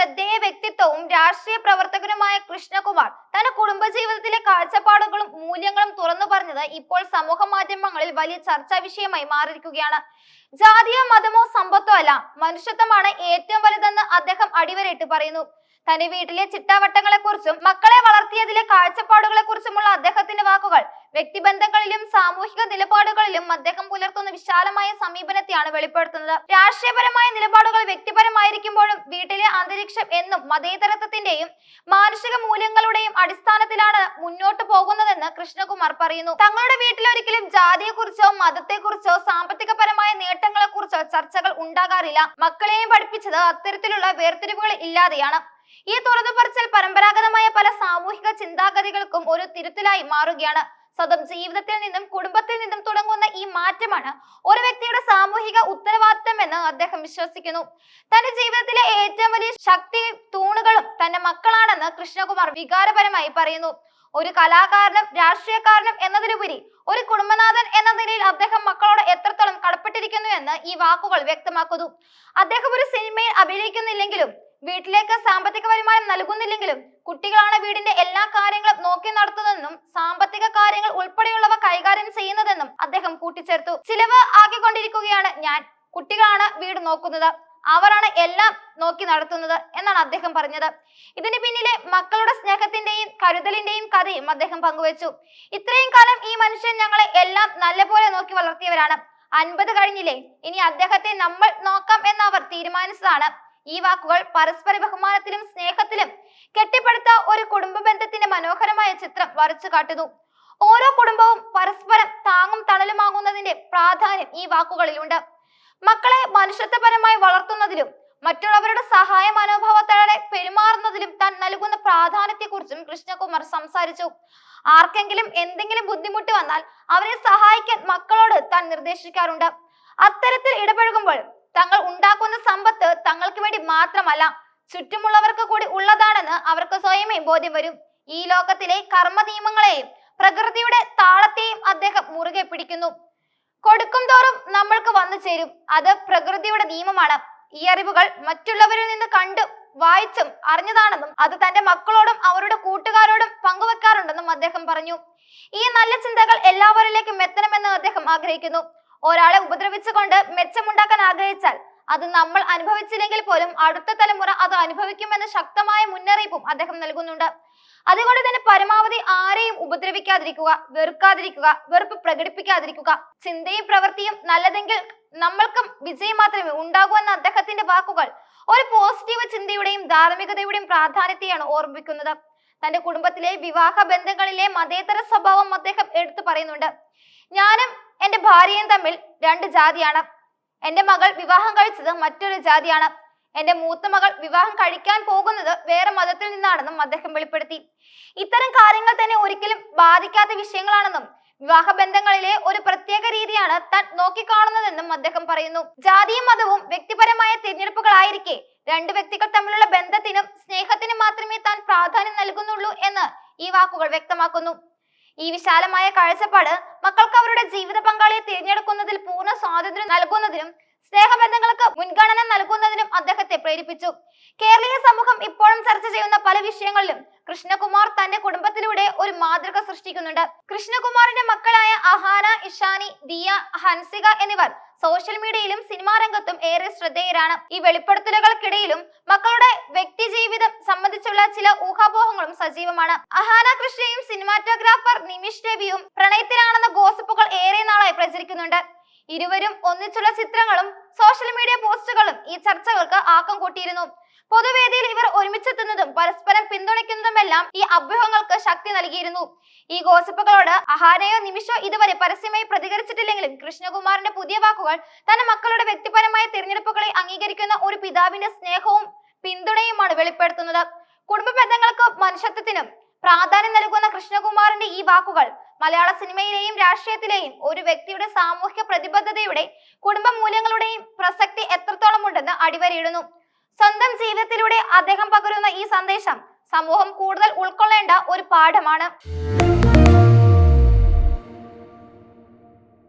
ശ്രദ്ധേയ വ്യക്തിത്വവും രാഷ്ട്രീയ പ്രവർത്തകനുമായ കൃഷ്ണകുമാർ തന്റെ കുടുംബജീവിതത്തിലെ കാഴ്ചപ്പാടുകളും മൂല്യങ്ങളും തുറന്നു പറഞ്ഞത് ഇപ്പോൾ സമൂഹ മാധ്യമങ്ങളിൽ വലിയ ചർച്ചാ വിഷയമായി മാറിയിരിക്കുകയാണ്. ജാതിയോ മതമോ സമ്പത്തോ അല്ല, മനുഷ്യത്വമാണ് ഏറ്റവും വലുതെന്ന് അദ്ദേഹം അടിവരയിട്ട് പറയുന്നു. തന്റെ വീട്ടിലെ ചിട്ടാവട്ടങ്ങളെ കുറിച്ചും മക്കളെ വളർത്തിയതിലെ കാഴ്ചപ്പാടുകളെ കുറിച്ചുമുള്ള അദ്ദേഹത്തിന്റെ വാക്കുകൾ വ്യക്തിബന്ധങ്ങളിലും സാമൂഹിക നിലപാടുകളിലും അദ്ദേഹം പുലർത്തുന്ന വിശാലമായ സമീപനത്തെയാണ് വെളിപ്പെടുത്തുന്നത്. രാഷ്ട്രീയപരമായ നിലപാടുകൾ വ്യക്തിപരമായിരിക്കുമ്പോഴും വീട്ടിലെ അന്തരീക്ഷം എന്നും മതേതരത്വത്തിന്റെയും മാനുഷിക മൂല്യങ്ങളുടെയും അടിസ്ഥാനത്തിലാണ് മുന്നോട്ട് പോകുന്നതെന്ന് കൃഷ്ണകുമാർ പറയുന്നു. തങ്ങളുടെ വീട്ടിലൊരിക്കലും ജാതിയെക്കുറിച്ചോ മതത്തെക്കുറിച്ചോ സാമ്പത്തികപരമായ നേട്ടങ്ങളെക്കുറിച്ചോ ചർച്ചകൾ ഉണ്ടാകാറില്ല. മക്കളെയും പഠിപ്പിച്ചത് അത്തരത്തിലുള്ള വേർതിരിവുകൾ ഇല്ലാതെയാണ്. ഈ തുറന്നുപറച്ചിൽ പരമ്പരാഗതമായ പല സാമൂഹിക ചിന്താഗതികൾക്കും ഒരു തിരുത്തലായി മാറുകയാണ്. സ്വന്തം ജീവിതത്തിൽ നിന്നും കുടുംബത്തിൽ നിന്നും തുടങ്ങുന്ന ഈ മാറ്റമാണ് ഒരു വ്യക്തിയുടെ സാമൂഹിക ഉത്തരവാദിത്തം എന്ന് അദ്ദേഹം വിശ്വസിക്കുന്നു. തന്റെ ജീവിതത്തിലെ ഏറ്റവും വലിയ ശക്തി തൂണുകളും തന്റെ മക്കളാണെന്ന് കൃഷ്ണകുമാർ വികാരപരമായി പറയുന്നു. ഒരു കലാകാരനും രാഷ്ട്രീയക്കാരനും എന്നതിലുപരി ഒരു കുടുംബനാഥൻ എന്ന നിലയിൽ അദ്ദേഹം മക്കളോട് എത്രത്തോളം കടപ്പെട്ടിരിക്കുന്നു എന്ന് ഈ വാക്കുകൾ വ്യക്തമാക്കുന്നു. അദ്ദേഹം ഒരു സിനിമയിൽ അഭിനയിക്കുന്നില്ലെങ്കിലും വീട്ടിലേക്ക് സാമ്പത്തിക വരുമാനം നൽകുന്നില്ലെങ്കിലും കുട്ടികളാണ് വീടിന്റെ എല്ലാ കാര്യങ്ങളും നോക്കി നടത്തുന്നതെന്നും സാമ്പത്തിക കാര്യങ്ങൾ ഉൾപ്പെടെയുള്ളവ കൈകാര്യം ചെയ്യുന്നതെന്നും അദ്ദേഹം കൂട്ടിച്ചേർത്തു. ചിലവ് ആക്കിക്കൊണ്ടിരിക്കുകയാണ് ഞാൻ, കുട്ടികളാണ് വീട് നോക്കുന്നത്, അവരാണ് എല്ലാം നോക്കി നടത്തുന്നത് എന്നാണ് അദ്ദേഹം പറഞ്ഞത്. ഇതിന് പിന്നിലെ മക്കളുടെ സ്നേഹത്തിന്റെയും കരുതലിന്റെയും കഥയും അദ്ദേഹം പങ്കുവച്ചു. ഇത്രയും കാലം ഈ മനുഷ്യൻ ഞങ്ങളെ എല്ലാം നല്ലപോലെ നോക്കി വളർത്തിയവരാണ്. 50 കഴിഞ്ഞില്ലേ, ഇനി അദ്ദേഹത്തെ നമ്മൾ നോക്കാം എന്ന് അവർ തീരുമാനിച്ചതാണ്. ഈ വാക്കുകൾ പരസ്പര ബഹുമാനത്തിലും സ്നേഹത്തിലും കെട്ടിപ്പടുത്ത ഒരു കുടുംബ ബന്ധത്തിന്റെ മനോഹരമായ ചിത്രം വരച്ചു കാട്ടുന്നു. ഓരോ കുടുംബവും പരസ്പരം താങ്ങും തണലുമാകുന്നതിന്റെ പ്രാധാന്യം ഈ വാക്കുകളിലുണ്ട്. മക്കളെ മനുഷ്യത്വപരമായി വളർത്തുന്നതിലും മറ്റുള്ളവരുടെ സഹായ മനോഭാവത്തോടെ പെരുമാറുന്നതിലും താൻ നൽകുന്ന പ്രാധാന്യത്തെക്കുറിച്ചും കൃഷ്ണകുമാർ സംസാരിച്ചു. ആർക്കെങ്കിലും എന്തെങ്കിലും ബുദ്ധിമുട്ട് വന്നാൽ അവരെ സഹായിക്കാൻ മക്കളോട് താൻ നിർദ്ദേശിക്കാറുണ്ട്. അത്തരത്തിൽ ഇടപഴകുമ്പോൾ തങ്ങൾ ഉണ്ടാക്കുന്ന സമ്പത്ത് തങ്ങൾക്ക് വേണ്ടി മാത്രമല്ല, ചുറ്റുമുള്ളവർക്ക് കൂടി ഉള്ളതാണെന്ന് അവർക്ക് സ്വയമേ ബോധ്യം വരും. ഈ ലോകത്തിലെ കർമ്മ നിയമങ്ങളെയും പ്രകൃതിയുടെ താളത്തെയും അദ്ദേഹം മുറുകെ പിടിക്കുന്നു. കൊടുക്കും തോറും നമ്മൾക്ക് വന്നു ചേരും, അത് പ്രകൃതിയുടെ നിയമമാണ്. ഈ അറിവുകൾ മറ്റുള്ളവരിൽ നിന്ന് കണ്ടു വായിച്ചും അറിഞ്ഞതാണെന്നും അത് തന്റെ മക്കളോടും അവരുടെ കൂട്ടുകാരോടും പങ്കുവെക്കാറുണ്ടെന്നും അദ്ദേഹം പറഞ്ഞു. ഈ നല്ല ചിന്തകൾ എല്ലാവരിലേക്കും എത്തണമെന്ന് അദ്ദേഹം ആഗ്രഹിക്കുന്നു. ഒരാളെ ഉപദ്രവിച്ചുകൊണ്ട് മെച്ചമുണ്ടാക്കാൻ ആഗ്രഹിച്ചാൽ അത് നമ്മൾ അനുഭവിച്ചില്ലെങ്കിൽ പോലും അടുത്ത തലമുറ അത് അനുഭവിക്കുമെന്ന ശക്തമായ മുന്നറിയിപ്പും അദ്ദേഹം നൽകുന്നുണ്ട്. അതുകൊണ്ട് തന്നെ പരമാവധി ആരെയും ഉപദ്രവിക്കാതിരിക്കുക, വെറുക്കാതിരിക്കുക, വെറുപ്പ് പ്രകടിപ്പിക്കാതിരിക്കുക. ചിന്തയും പ്രവൃത്തിയും നല്ലതെങ്കിൽ നമ്മൾക്കും വിജയം മാത്രമേ ഉണ്ടാകൂ എന്ന അദ്ദേഹത്തിന്റെ വാക്കുകൾ ഒരു പോസിറ്റീവ് ചിന്തയുടെയും ധാർമ്മികതയുടെയും പ്രാധാന്യത്തെയാണ് ഓർമ്മിപ്പിക്കുന്നത്. തന്റെ കുടുംബത്തിലെ വിവാഹ ബന്ധങ്ങളിലെ മതേതര സ്വഭാവം അദ്ദേഹം എടുത്തു പറയുന്നുണ്ട്. ഞാനും എന്റെ ഭാര്യയും തമ്മിൽ 2 ജാതിയാണ്. എന്റെ മകൾ വിവാഹം കഴിച്ചത് മറ്റൊരു ജാതിയാണ്. എന്റെ മൂത്ത മകൾ വിവാഹം കഴിക്കാൻ പോകുന്നത് വേറെ മതത്തിൽ നിന്നാണെന്നും അദ്ദേഹം വെളിപ്പെടുത്തി. ഇത്തരം കാര്യങ്ങൾ തന്നെ ഒരിക്കലും ബാധിക്കാത്ത വിഷയങ്ങളാണെന്നും വിവാഹ ബന്ധങ്ങളിലെ ഒരു പ്രത്യേക രീതിയാണ് താൻ നോക്കിക്കാണുന്നതെന്നും അദ്ദേഹം പറയുന്നു. ജാതിയും മതവും വ്യക്തിപരമായ തിരഞ്ഞെടുപ്പുകളായിരിക്കെ 2 വ്യക്തികൾ തമ്മിലുള്ള ബന്ധത്തിനും സ്നേഹത്തിനും മാത്രമേ താൻ പ്രാധാന്യം നൽകുന്നുള്ളൂ എന്ന് ഈ വാക്കുകൾ വ്യക്തമാക്കുന്നു. ഈ വിശാലമായ കാഴ്ചപ്പാട് മക്കൾക്ക് അവരുടെ ജീവിത പങ്കാളിയെ തിരഞ്ഞെടുക്കുന്നതിൽ പൂർണ്ണ സ്വാതന്ത്ര്യം നൽകുന്നതിനും സ്നേഹബന്ധങ്ങൾക്ക് മുൻഗണന നൽകുന്നതിനും അദ്ദേഹത്തെ പ്രേരിപ്പിച്ചു. കേരളീയ സമൂഹം ഇപ്പോഴും ചർച്ച ചെയ്യുന്ന പല വിഷയങ്ങളിലും കൃഷ്ണകുമാർ തന്റെ കുടുംബത്തിലൂടെ ഒരു മാതൃക സൃഷ്ടിക്കുന്നുണ്ട്. കൃഷ്ണകുമാറിന്റെ മക്കളായ അഹാന, ഇഷാനി, ദിയ, ഹൻസിക എന്നിവർ സോഷ്യൽ മീഡിയയിലും സിനിമാ രംഗത്തും ഏറെ ശ്രദ്ധേയരാണ്. ഈ വെളിപ്പെടുത്തലുകൾക്കിടയിലും മക്കളുടെ വ്യക്തി ജീവിതം സംബന്ധിച്ചുള്ള ചില ഊഹാപോഹങ്ങളും സജീവമാണ്. അഹാന കൃഷ്ണയും സിനിമാറ്റോഗ്രാഫർ നിമിഷ് രവിയും പ്രണയത്തിലാണെന്ന ഗോസിപ്പുകൾ ഏറെ നാളായി പ്രചരിക്കുന്നുണ്ട്. ഇരുവരും ഒന്നിച്ചുള്ള ചിത്രങ്ങളും സോഷ്യൽ മീഡിയ പോസ്റ്റുകളും ഈ ചർച്ചകൾക്ക് ആക്കം കൂട്ടിയിരുന്നു. പൊതുവേദിയിൽ ഇവർ ഒരുമിച്ചെത്തുന്നതും പരസ്പരം പിന്തുണയ്ക്കുന്നതുമെല്ലാം ഈ അഭ്യൂഹങ്ങൾക്ക് ശക്തി നൽകിയിരുന്നു. ഈ ഗോസിപ്പുകളോട് അഹാനയോ നിമിഷോ ഇതുവരെ പരസ്യമായി പ്രതികരിച്ചിട്ടില്ലെങ്കിലും കൃഷ്ണകുമാറിന്റെ പുതിയ വാക്കുകൾ തന്റെ മക്കളുടെ വ്യക്തിപരമായ തിരഞ്ഞെടുപ്പുകളെ അംഗീകരിക്കുന്ന ഒരു പിതാവിന്റെ സ്നേഹവും പിന്തുണയുമാണ് വെളിപ്പെടുത്തുന്നത്. കുടുംബ ബന്ധങ്ങൾക്കും മനുഷ്യത്വത്തിനും പ്രാധാന്യം നൽകുന്ന കൃഷ്ണകുമാറിന്റെ ഈ വാക്കുകൾ മലയാള സിനിമയിലെയും രാഷ്ട്രീയത്തിലെയും ഒരു വ്യക്തിയുടെ സാമൂഹ്യ പ്രതിബദ്ധതയുടെ കുടുംബ മൂല്യങ്ങളുടെയും പ്രസക്തി എത്രത്തോളം ഉണ്ടെന്ന് അടിവരയിടുന്നു. സ്വന്തം ജീവിതത്തിലൂടെ അദ്ദേഹം പകരുന്ന ഈ സന്ദേശം സമൂഹം കൂടുതൽ ഉൾക്കൊള്ളേണ്ട ഒരു പാഠമാണ്.